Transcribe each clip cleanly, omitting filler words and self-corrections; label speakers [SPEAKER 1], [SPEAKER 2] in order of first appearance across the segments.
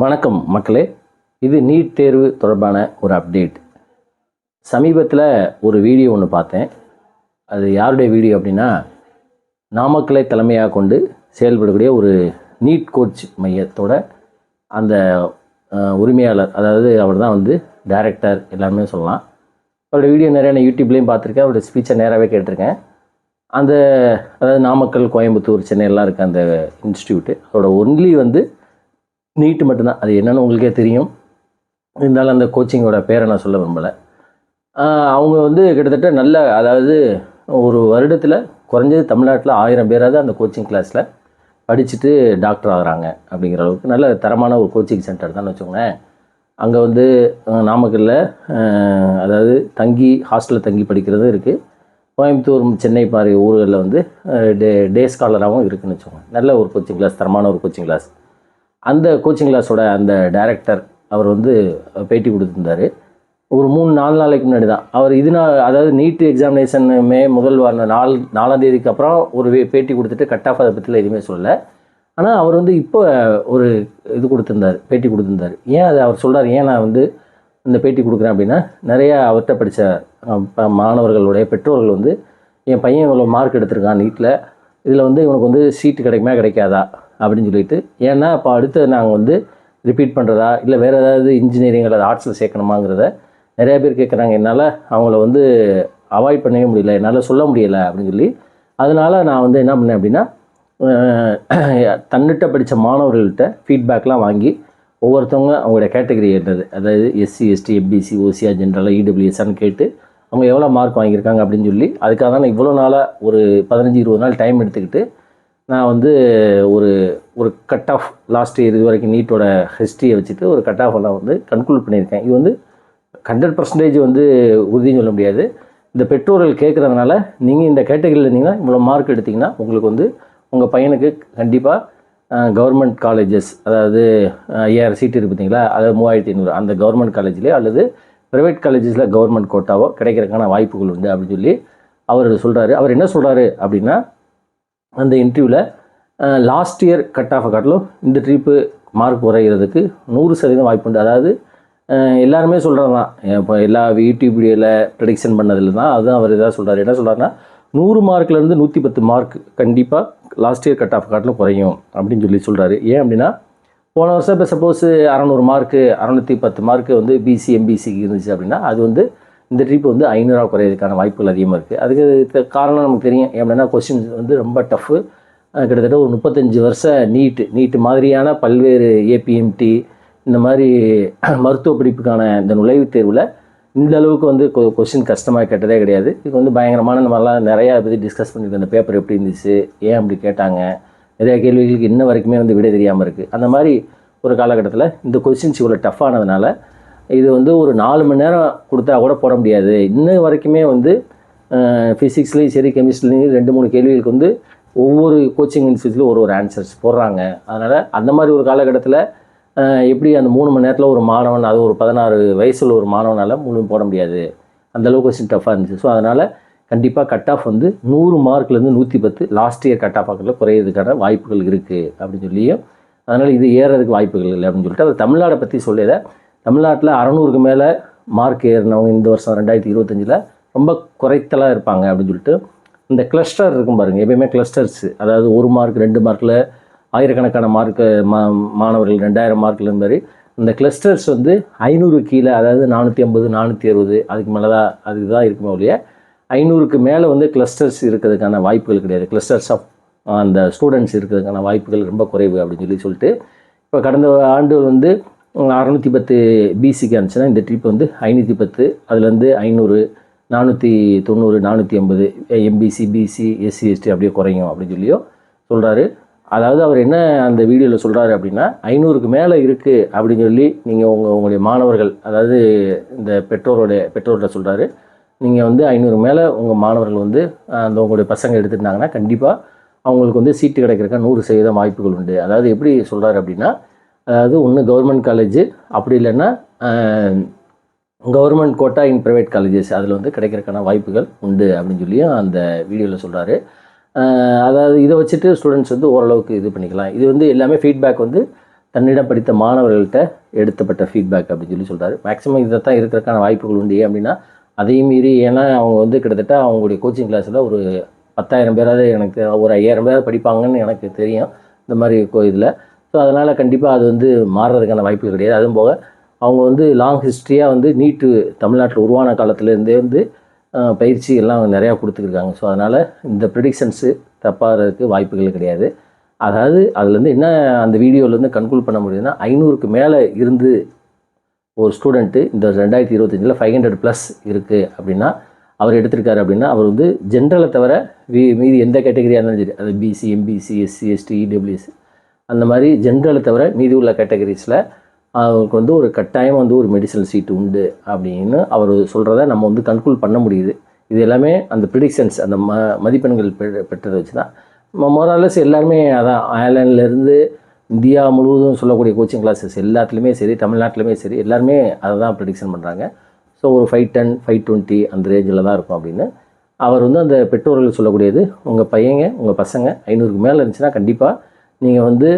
[SPEAKER 1] வணக்கம் மக்களே, இது நீட் தேர்வு தொடர்பான ஒரு அப்டேட். சமீபத்தில் ஒரு வீடியோ ஒன்று பார்த்தேன். அது யாருடைய வீடியோ அப்படின்னா, நாமக்கலை தலைமையாக கொண்டு செயல்படக்கூடிய ஒரு நீட் கோச் மையத்தோட அந்த உரிமையாளர், அதாவது அவர் தான் டைரக்டர் எல்லாருமே சொல்லலாம். அவருடைய வீடியோ நிறைய நான் யூடியூப்லேயும் பார்த்துருக்கேன், அவருடைய ஸ்பீச்சை நேராகவே கேட்டிருக்கேன். அதாவது நாமக்கல், கோயம்புத்தூர், சென்னையெல்லாம் இருக்க அந்த இன்ஸ்டியூட்டு, அதோட ஒன்லி நீட்டு மட்டும்தான். அது என்னென்னு உங்களுக்கே தெரியும். இருந்தாலும் அந்த கோச்சிங்கோட பேரை நான் சொல்ல விரும்பலை. அவங்க கிட்டத்தட்ட நல்ல, அதாவது ஒரு வருடத்தில் குறைஞ்சது தமிழ்நாட்டில் 1000 பேராவது அந்த கோச்சிங் கிளாஸில் படிச்சுட்டு டாக்டர் ஆகிறாங்க. அப்படிங்கிற அளவுக்கு நல்ல தரமான ஒரு கோச்சிங் சென்டர் தான் வச்சுக்கோங்களேன். அங்கே நாமக்கல்லில் அதாவது ஹாஸ்டலில் தங்கி படிக்கிறதும் இருக்குது. கோயம்புத்தூர், சென்னை மாதிரி ஊர்களில் டே ஸ்காலராகவும் இருக்குதுன்னு வச்சுக்கோங்க. நல்ல ஒரு கோச்சிங் கிளாஸ், தரமான ஒரு கோச்சிங் கிளாஸ். அந்த கோச்சிங் கிளாஸோட அந்த டைரக்டர் அவர் பேட்டி கொடுத்துருந்தார். ஒரு 3-4 நாளைக்கு முன்னாடி தான் அவர் அதாவது நீட் எக்ஸாமினேஷன் முதல் வாரம் 4ஆம் தேதிக்கு அப்புறம் ஒரு பேட்டி கொடுத்துட்டு கட் ஆஃப் அதை பற்றியில் எதுவுமே சொல்லலை. ஆனால் அவர் இப்போ ஒரு பேட்டி கொடுத்துருந்தார். ஏன் அது அவர் சொல்கிறார், ஏன் நான் இந்த பேட்டி கொடுக்குறேன் அப்படின்னா, நிறையா அவர்கிட்ட படித்த மாணவர்களுடைய பெற்றோர்கள் என் பையன் இவ்வளோ மார்க் எடுத்திருக்கான் நீட்டில், இதில் இவனுக்கு சீட்டு கிடைக்குமா கிடைக்காதா அப்படின்னு சொல்லிட்டு, ஏன்னா இப்போ அடுத்து நாங்கள் ரிப்பீட் பண்ணுறதா இல்லை வேறு ஏதாவது இன்ஜினியரிங் அல்லது ஆர்ட்ஸில் சேர்க்கணுமாங்கிறத நிறையா பேர் கேட்குறாங்க. என்னால் அவங்கள அவாய்ட் பண்ணவே முடியல, என்னால் சொல்ல முடியலை அப்படின்னு சொல்லி, அதனால் நான் என்ன பண்ணேன் அப்படின்னா, தன்னிட்ட படித்த மாணவர்கள்ட்ட ஃபீட்பேக்லாம் வாங்கி ஒவ்வொருத்தவங்க அவங்களுடைய கேட்டகரி என்னது, அதாவது எஸ்சி, எஸ்டி, எம்பிசி, ஓசியா, ஜென்ரலாக, இடபிள்யூஎஸ்ஆன்னு கேட்டு அவங்க எவ்வளோ மார்க் வாங்கியிருக்காங்க அப்படின்னு சொல்லி, அதுக்காக தான் நான் இவ்வளோ நாளாக ஒரு 15-20 நாள் டைம் எடுத்துக்கிட்டு நான் ஒரு கட் ஆஃப் லாஸ்ட் இயர் இது வரைக்கும் நீட்டோட ஹிஸ்ட்ரியை வச்சுட்டு ஒரு கட் ஆஃப் எல்லாம் கன்க்ளூட் பண்ணியிருக்கேன். இது 100% உறுதின்னு சொல்ல முடியாது. இந்த பெற்றோர்கள் கேட்குறதுனால, நீங்கள் இந்த கேட்டகரியில் இருந்தீங்கன்னா இவ்வளோ மார்க் எடுத்திங்கன்னா உங்களுக்கு உங்கள் பையனுக்கு கண்டிப்பாக கவர்மெண்ட் காலேஜஸ், அதாவது 5000 சீட்டு இருக்குது பார்த்தீங்களா, அதாவது 3500 அந்த கவர்மெண்ட் காலேஜ்லேயோ அல்லது ப்ரைவேட் காலேஜஸில் கவர்மெண்ட் கோட்டாவோ கிடைக்கிறதுக்கான வாய்ப்புகள் உண்டு அப்படின்னு சொல்லி அவர் சொல்கிறாரு. அவர் என்ன சொல்கிறாரு அப்படின்னா, அந்த இன்டர்வியூவில் லாஸ்ட் இயர் கட் ஆஃபை காட்டிலும் இந்த ட்ரிப்பு மார்க் குறைகிறதுக்கு 100% வாய்ப்புண்டு. அதாவது எல்லாருமே சொல்கிறது தான், இப்போ எல்லா யூடியூப் வீடியோவில் ப்ரெடிக்ஷன் பண்ணதில் தான் அதுதான் அவர் இதாக சொல்கிறார். என்ன சொல்கிறாருன்னா, 100 மார்க்லேருந்து 110 மார்க் கண்டிப்பாக லாஸ்ட் இயர் கட் ஆஃப் காட்டிலும் குறையும் அப்படின்னு சொல்லி சொல்கிறாரு. ஏன் அப்படின்னா, போன வருஷம் இப்போ சப்போஸ் 600 மார்க்கு 610 மார்க்கு பிசி எம்பிசிக்கு இருந்துச்சு அப்படின்னா, அது இந்த ட்ரிப் 500 குறையிறதுக்கான வாய்ப்புகள் அதிகமாக இருக்குது. அதுக்கு காரணம் நமக்கு தெரியும். எப்படின்னா, கொஸ்டின்ஸ் ரொம்ப டஃப்பு. கிட்டத்தட்ட ஒரு 35 வருஷம் நீட்டு மாதிரியான பல்வேறு ஏபிஎம்டி இந்த மாதிரி மருத்துவ படிப்புக்கான இந்த நுழைவுத் தேர்வில் இந்த அளவுக்கு கொஸ்டின் கஷ்டமாக கேட்டதே கிடையாது. இது பயங்கரமான, நம்மளாம் நிறையா பற்றி டிஸ்கஸ் பண்ணியிருக்கோம். அந்த பேப்பர் எப்படி இருந்துச்சு, ஏன் அப்படி கேட்டாங்க, நிறைய கேள்விகளுக்கு இன்ன வரைக்குமே விடை தெரியாமல் இருக்குது. அந்த மாதிரி ஒரு காலகட்டத்தில் இந்த கொஸ்டின்ஸ் இவ்வளோ டஃப்பானதுனால இது ஒரு 4 மணி நேரம் கொடுத்தா கூட போட முடியாது. இன்ன வரைக்குமே ஃபிசிக்ஸ்லேயும் சரி, கெமிஸ்ட்ரிலையும் 2-3 கேள்விகளுக்கு ஒவ்வொரு கோச்சிங் இன்ஸ்டியூட்லேயும் ஒரு ஆன்சர்ஸ் போடுறாங்க. அதனால் அந்த மாதிரி ஒரு காலகட்டத்தில் எப்படி அந்த 3 மணி நேரத்தில் ஒரு மாணவன், அது ஒரு 16 வயசில் ஒரு மாணவனால் முழுமையாக போட முடியாது, அந்தளவுக்கு கொஸ்டின் டஃப்பாக இருந்துச்சு. ஸோ அதனால் கண்டிப்பாக கட் ஆஃப் 100 மார்க்லேருந்து 110 லாஸ்ட் இயர் கட் ஆஃப் ஆக்கில் குறையிறதுக்கான வாய்ப்புகள் இருக்குது அப்படின்னு சொல்லியும், அதனால் இது ஏறதுக்கு வாய்ப்புகள் இல்லை அப்படின்னு சொல்லிட்டு அவர் தமிழ்நாடை பற்றி சொல்லலை. தமிழ்நாட்டில் 600க்கு மேலே மார்க் ஏறினவங்க இந்த வருஷம் 2025 ரொம்ப குறைத்தலாக இருப்பாங்க அப்படின்னு சொல்லிட்டு, இந்த கிளஸ்டர் இருக்கும் பாருங்கள், எப்பயுமே கிளஸ்டர்ஸ், அதாவது 1 மார்க் 2 மார்க்கில் ஆயிரக்கணக்கான மார்க்கு மாணவர்கள் 2000 மார்க்கில் மாதிரி இந்த கிளஸ்டர்ஸ் 500 கீழே, அதாவது 450 460 அதுக்கு மேலே தான் அதுதான் இருக்குமே ஒழிய 500க்கு மேலே கிளஸ்டர்ஸ் இருக்கிறதுக்கான வாய்ப்புகள் கிடையாது. கிளஸ்டர்ஸ் ஆஃப் அந்த ஸ்டூடெண்ட்ஸ் இருக்கிறதுக்கான வாய்ப்புகள் ரொம்ப குறைவு அப்படின்னு சொல்லிட்டு, இப்போ கடந்த ஆண்டு 610 பிசிக்கு இருந்துச்சுன்னா இந்த ட்ரிப் 510, அதுலேருந்து 500, 490, 450 எம்பிசி, பிசி, எஸ்சி, எஸ்டி அப்படியே குறையும் அப்படின்னு சொல்லியும் சொல்கிறாரு. அதாவது அவர் என்ன அந்த வீடியோவில் சொல்கிறாரு அப்படின்னா, 500க்கு மேலே இருக்குது அப்படின்னு சொல்லி நீங்கள் உங்களுடைய மாணவர்கள், அதாவது இந்த பெற்றோர்கிட்ட சொல்கிறாரு, நீங்கள் 500 மேலே உங்கள் மாணவர்கள் அந்த உங்களுடைய பசங்க எடுத்துட்டாங்கன்னா கண்டிப்பாக அவங்களுக்கு சீட்டு கிடைக்கிறதுக்கு 100% வாய்ப்புகள் உண்டு. அதாவது எப்படி சொல்கிறாரு அப்படின்னா, அதாவது ஒன்று கவர்மெண்ட் காலேஜு, அப்படி இல்லைன்னா government quota in private colleges, அதில் கிடைக்கிறதுக்கான வாய்ப்புகள் உண்டு அப்படின்னு சொல்லியும் அந்த வீடியோவில் சொல்கிறாரு. அதாவது இதை வச்சுட்டு ஸ்டூடெண்ட்ஸ் ஓரளவுக்கு இது பண்ணிக்கலாம். இது எல்லாமே ஃபீட்பேக் தன்னிடம் படித்த மாணவர்கள்ட்ட எடுத்தப்பட்ட ஃபீட்பேக் அப்படின்னு சொல்லி சொல்கிறாரு. மேக்ஸிமம் இதை தான் இருக்கிறதுக்கான வாய்ப்புகள் உண்டு. ஏன் அப்படின்னா அதையும் மீறி, ஏன்னா அவங்க வந்து கிட்டத்தட்ட அவங்களுடைய கோச்சிங் கிளாஸில் ஒரு 10,000 பேராவது, எனக்கு ஒரு 5,000 பேராவது படிப்பாங்கன்னு எனக்கு தெரியும் இந்த மாதிரி இதில். ஸோ அதனால் கண்டிப்பாக அது வந்து மாறுறதுக்கான வாய்ப்பு கிடையாது. அதுவும் போக அவங்க வந்து லாங் ஹிஸ்ட்ரியாக வந்து நீட்டு தமிழ்நாட்டில் உருவான காலத்துலேருந்தே வந்து பயிற்சி எல்லாம் நிறையா கொடுத்துருக்காங்க. ஸோ அதனால் இந்த ப்ரிடிக்ஷன்ஸு தப்பாகிறதுக்கு வாய்ப்புகள் கிடையாது. அதாவது அதுலேருந்து என்ன அந்த வீடியோவிலேருந்து கன்க்ளூட் பண்ண முடியுதுன்னா, 500க்கு மேலே இருந்து ஒரு ஸ்டூடெண்ட்டு இந்த 2025 500+ இருக்குது அப்படின்னா அவர் எடுத்திருக்காரு அப்படின்னா, அவர் வந்து ஜென்ரலை தவிர மீதி எந்த கேட்டகரியாக இருந்தாலும் சரி, அது BC, MBC, SC, ST, EWS அந்த மாதிரி ஜென்ரலை தவிர மீதி உள்ள கேட்டகரிஸில் அவருக்கு வந்து ஒரு கட்டாயம் வந்து ஒரு மெடிசனல் சீட்டு உண்டு அப்படின்னு அவர் சொல்கிறத நம்ம வந்து கன்க்ளூட் பண்ண முடியுது. இது எல்லாமே அந்த ப்ரிடிக்ஷன்ஸ், அந்த மதிப்பெண்கள் பெற்றதை வச்சு தான் மொராலஸ் எல்லாருமே. அதான் அயர்லாண்ட்லேருந்து இந்தியா முழுவதும் சொல்லக்கூடிய கோச்சிங் கிளாஸஸ் எல்லாத்துலேயுமே சரி, தமிழ்நாட்டிலுமே சரி, எல்லாருமே அதை தான் ப்ரிடிக்ஷன் பண்ணுறாங்க. ஸோ ஒரு 510, 520 அந்த ரேஞ்சில் தான் இருக்கும் அப்படின்னு அவர் வந்து அந்த பெற்றோர்கள் சொல்லக்கூடியது. உங்கள் பையங்க, உங்கள் பசங்க 500க்கு மேலே இருந்துச்சுன்னா கண்டிப்பாக நீங்கள் வந்து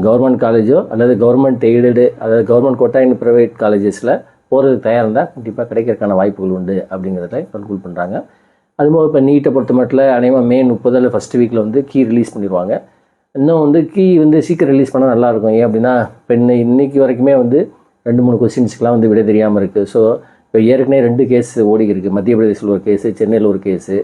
[SPEAKER 1] கவர்மெண்ட் காலேஜோ அல்லது கவர்மெண்ட் எய்டடு, அதாவது கவர்மெண்ட் கோட்டா இன் ப்ரைவேட் காலேஜஸில் போகிறதுக்கு தயாராக இருந்தால் கண்டிப்பாக கிடைக்கிறதுக்கான வாய்ப்புகள் உண்டு அப்படிங்கிறத கன்க்ளூட் பண்ணுறாங்க. அதுபோக இப்போ நீட்டை பொறுத்த மட்டும் அநேகமாக மே 30 ஃபஸ்ட் வீக்கில் வந்து கீ ரிலீஸ் பண்ணிடுவாங்க. இன்னும் வந்து கீ வந்து சீக்கிரம் ரிலீஸ் பண்ணால் நல்லாயிருக்கும். ஏன் அப்படின்னா இப்போ இன்றைக்கி வரைக்குமே வந்து 2-3 கொஸ்டின்ஸ்க்கெலாம் வந்து விட தெரியாமல் இருக்குது. ஸோ இப்போ ஏற்கனவே 2 கேஸ் ஓடி இருக்குது. மத்திய பிரதேசில் ஒரு கேஸு, சென்னையில் ஒரு கேஸு.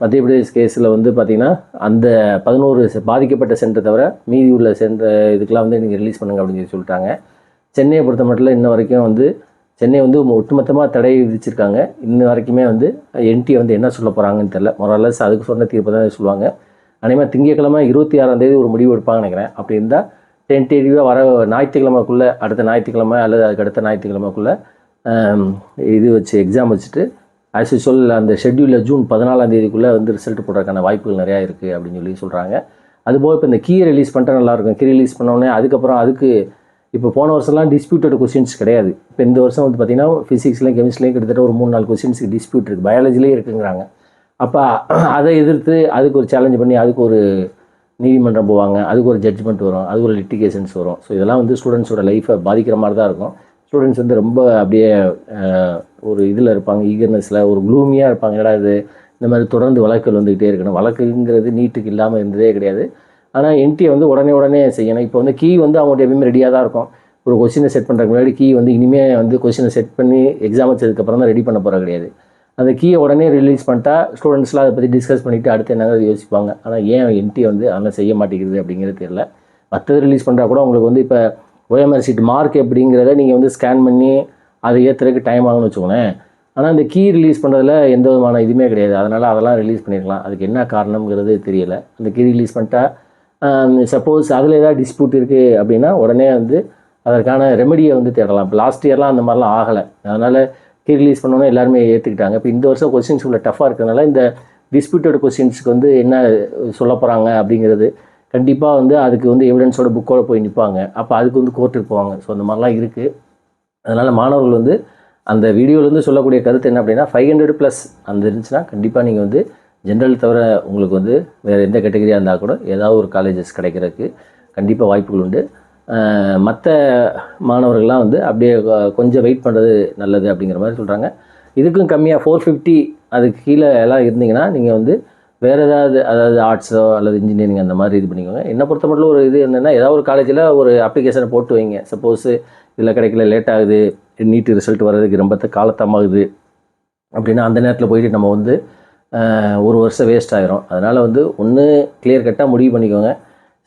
[SPEAKER 1] மத்திய பிரதேஷ் கேஸில் வந்து பார்த்திங்கன்னா அந்த 11 பாதிக்கப்பட்ட சென்டர் தவிர மீதி உள்ள சென்டர் இதுக்கெலாம் வந்து நீங்கள் ரிலீஸ் பண்ணுங்க அப்படின்னு சொல்லி சொல்லிட்டாங்க. சென்னையை பொறுத்த மட்டும் இன்ன வரைக்கும் வந்து சென்னை வந்து ஒட்டுமொத்தமாக தடை விதிச்சிருக்காங்க. இன்ன வரைக்குமே வந்து என்டி வந்து என்ன சொல்ல போகிறாங்கன்னு தெரில. மொராலஸ் அதுக்கு சொன்ன தீர்ப்பு தான் சொல்லுவாங்க. அதேமாதிரி திங்கட்கிழமை 26ஆம் தேதி ஒரு முடிவு எடுப்பாங்கன்னு நினைக்கிறேன். அப்படி இருந்தால் டென்டேட்டிவாக வர ஞாயிற்றுக்கிழமைக்குள்ளே, அடுத்த ஞாயிற்றுக்கிழமை அல்லது அதுக்கு அடுத்த ஞாயிற்றுக்கிழமைக்குள்ளே இது வச்சு எக்ஸாம் வச்சுட்டு ஆஸ் யூசுவல் அந்த ஷெட்யூலில் ஜூன் 14ஆம் தேதிக்குள்ளே வந்து ரிசல்ட் போடுறதுக்கான வாய்ப்புகள் நிறையா இருக்குது அப்படின்னு சொல்லி சொல்கிறாங்க. அதுபோக இப்போ இந்த கீயை ரிலீஸ் பண்ணிட்டா நல்லாயிருக்கும். கீ ரிலீஸ் பண்ணோடனே அதுக்கப்புறம் அதுக்கு இப்போ போன வருஷம்லாம் டிஸ்பியூட்டட் கொஸ்டின்ஸ் கிடையாது. இப்போ இந்த வருஷம் வந்து பார்த்திங்கன்னா ஃபிசிக்ஸ்லேயும் கெமிஸ்ட்ரிலையும் கிட்டத்தட்ட ஒரு 3-4 கொஸ்டின்ஸுக்கு டிஸ்பியூட் இருக்குது. பயாலஜிலேயே இருக்குங்கிறாங்க. அப்போ அதை எதிர்த்து அதுக்கு ஒரு சேலஞ்ச் பண்ணி அதுக்கு ஒரு நீதிமன்றம் போவாங்க, அதுக்கு ஒரு ஜட்ஜ்மெண்ட் வரும், அது ஒரு லிட்டிகேஷன்ஸ் வரும். ஸோ இதெல்லாம் வந்து ஸ்டூடெண்ட்ஸோட லைஃப்பை பாதிக்கிற மாதிரி தான் இருக்கும். ஸ்டூடெண்ட்ஸ் வந்து ரொம்ப அப்படியே ஒரு இதில் இருப்பாங்க, ஈகர்னஸில் ஒரு க்ளூமியாக இருப்பாங்க. என்னடா இது இந்த மாதிரி தொடர்ந்து வழக்குகள் வந்துக்கிட்டே இருக்கணும். வழக்குங்கிறது நீட்டுக்கு இல்லாமல் இருந்ததே கிடையாது. ஆனால் என்டியை வந்து உடனே செய்யணும். இப்போ வந்து கீ வந்து அவங்கள்ட்ட எப்பயுமே ரெடியாக தான் இருக்கும். ஒரு கொஸ்டினை செட் பண்ணுறதுக்கு முன்னாடி கீ வந்து இனிமேல் வந்து கொஸ்டினை செட் பண்ணி எக்ஸாம் வச்சதுக்கப்புறம் தான் ரெடி பண்ண போகிற கிடையாது. அந்த கீயை உடனே ரிலீஸ் பண்ணிட்டா ஸ்டூடெண்ட்ஸ்லாம் அதை பற்றி டிஸ்கஸ் பண்ணிவிட்டு அடுத்து என்னங்க யோசிப்பாங்க. ஆனால் ஏன் என்டி வந்து அதெல்லாம் செய்ய மாட்டேங்குது அப்படிங்கிறது தெரியல. மற்றது ரிலீஸ் பண்ணுறா கூட உங்களுக்கு வந்து இப்போ ஓஎம்ஆர் சீட் மார்க் எப்படிங்கிறத நீங்கள் வந்து ஸ்கேன் பண்ணி அதை ஏற்றுறதுக்கு டைம் ஆகும்னு வச்சுக்கோங்களேன். ஆனால் இந்த கீ ரிலீஸ் பண்ணுறதுல எந்த விதமான இதுவுமே கிடையாது. அதனால் அதெல்லாம் ரிலீஸ் பண்ணியிருக்கலாம். அதுக்கு என்ன காரணங்கிறது தெரியலை. அந்த கீ ரிலீஸ் பண்ணிட்டா சப்போஸ் அதில் ஏதாவது டிஸ்பியூட் இருக்குது அப்படின்னா உடனே வந்து அதற்கான ரெமெடியை வந்து தேடலாம். இப்போ லாஸ்ட் இயர்லாம் அந்த மாதிரிலாம் ஆகலை. அதனால் கீ ரிலீஸ் பண்ணோன்னே எல்லாருமே ஏற்றுக்கிட்டாங்க. இப்போ இந்த வருஷம் கொஸ்டின்ஸ் உள்ள டஃப்பாக இருக்கிறதுனால இந்த டிஸ்பியூட்டட் கொஸ்டின்ஸுக்கு வந்து என்ன சொல்ல போகிறாங்க அப்படிங்கிறது கண்டிப்பாக வந்து அதுக்கு வந்து எவிடன்ஸோட புக்கோடு போய் நிற்பாங்க. அப்போ அதுக்கு வந்து கோர்ட்டுக்கு போவாங்க. ஸோ அந்த மாதிரிலாம் இருக்குது. அதனால் மாணவர்கள் வந்து அந்த வீடியோவிலேருந்து சொல்லக்கூடிய கருத்து என்ன அப்படின்னா 500+ அந்த இருந்துச்சுன்னா கண்டிப்பாக நீங்கள் வந்து ஜென்ரல் தவிர உங்களுக்கு வந்து வேறு எந்த கேட்டகரியாக இருந்தால் கூட ஏதாவது ஒரு காலேஜஸ் கிடைக்கிறதுக்கு கண்டிப்பாக வாய்ப்புகள் உண்டு. மற்ற மாணவர்கள்லாம் வந்து அப்படியே கொஞ்சம் வெயிட் பண்ணுறது நல்லது அப்படிங்கிற மாதிரி சொல்கிறாங்க. இதுக்கும் கம்மியாக 450 அதுக்கு கீழே எல்லாம் இருந்தீங்கன்னா நீங்கள் வந்து வேறு அதாவது ஆர்ட்ஸோ அல்லது இன்ஜினியரிங் அந்த மாதிரி இது பண்ணிக்கோங்க. என்னை பொறுத்த மட்டும் ஒரு இது என்னென்னா ஏதாவது ஒரு காலேஜில் ஒரு அப்ளிகேஷனை போட்டு வைங்க. சப்போஸ் இதில் கிடைக்கல, லேட் ஆகுது, நீட்டு ரிசல்ட் வர்றதுக்கு ரொம்ப காலத்தாமாகுது அப்படின்னா அந்த நேரத்தில் போயிட்டு நம்ம வந்து ஒரு வருஷம் வேஸ்ட் ஆகிரும். அதனால் வந்து ஒன்று கிளியர் கட்டாக முடிவு பண்ணிக்கோங்க.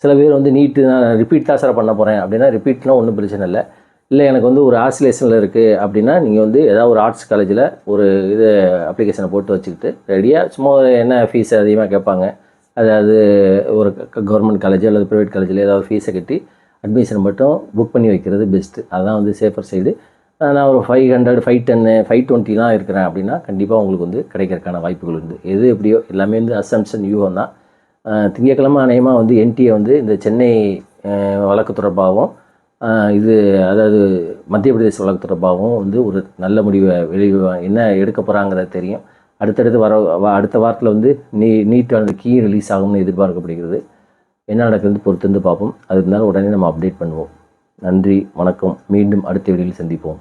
[SPEAKER 1] சில பேர் வந்து நீட்டு நான் ரிப்பீட் தான் சார் பண்ண போகிறேன் அப்படின்னா ரிப்பீட்லாம் ஒன்றும் பிரச்சனை இல்லை எனக்கு வந்து ஒரு ஆசிலேஷனில் இருக்குது அப்படின்னா நீங்கள் வந்து ஏதாவது ஒரு ஆர்ட்ஸ் காலேஜில் ஒரு இது அப்ளிகேஷனை போட்டு வச்சுக்கிட்டு ரெடியாக சும்மா என்ன ஃபீஸ் அதிகமாக கேட்பாங்க, அதாவது ஒரு கவர்மெண்ட் காலேஜ் அல்லது ப்ரைவேட் காலேஜில் ஏதாவது ஃபீஸை கட்டி அட்மிஷன் மட்டும் புக் பண்ணி வைக்கிறது பெஸ்ட்டு. அதுதான் வந்து சேஃபர் சைடு. நான் ஒரு 500, 510, 520 இருக்கிறேன் அப்படின்னா கண்டிப்பாக உங்களுக்கு வந்து கிடைக்கிறதுக்கான வாய்ப்புகள் உண்டு. எது எப்படியோ எல்லாமே வந்து அசம்ஷன் யூகம் தான். திங்கட்கிழமை அநேகமாக வந்து என்டிஏ வந்து இந்த சென்னை வழக்கு தொடர்பாகவும் இது அதாவது மத்திய பிரதேச வழக்கு தொடர்பாகவும் வந்து ஒரு நல்ல முடிவை என்ன எடுக்க போகிறாங்கிறது தெரியும். அடுத்தடுத்து அடுத்த வாரத்தில் வந்து நீட் அந்த கீ ரிலீஸ் ஆகும்னு எதிர்பார்க்கப்படுகிறது. என்ன நடக்குதுன்னு பொறுத்து வந்து பார்ப்போம். அது இருந்தாலும் உடனே நம்ம அப்டேட் பண்ணுவோம். நன்றி, வணக்கம். மீண்டும் அடுத்த வீடியோவில் சந்திப்போம்.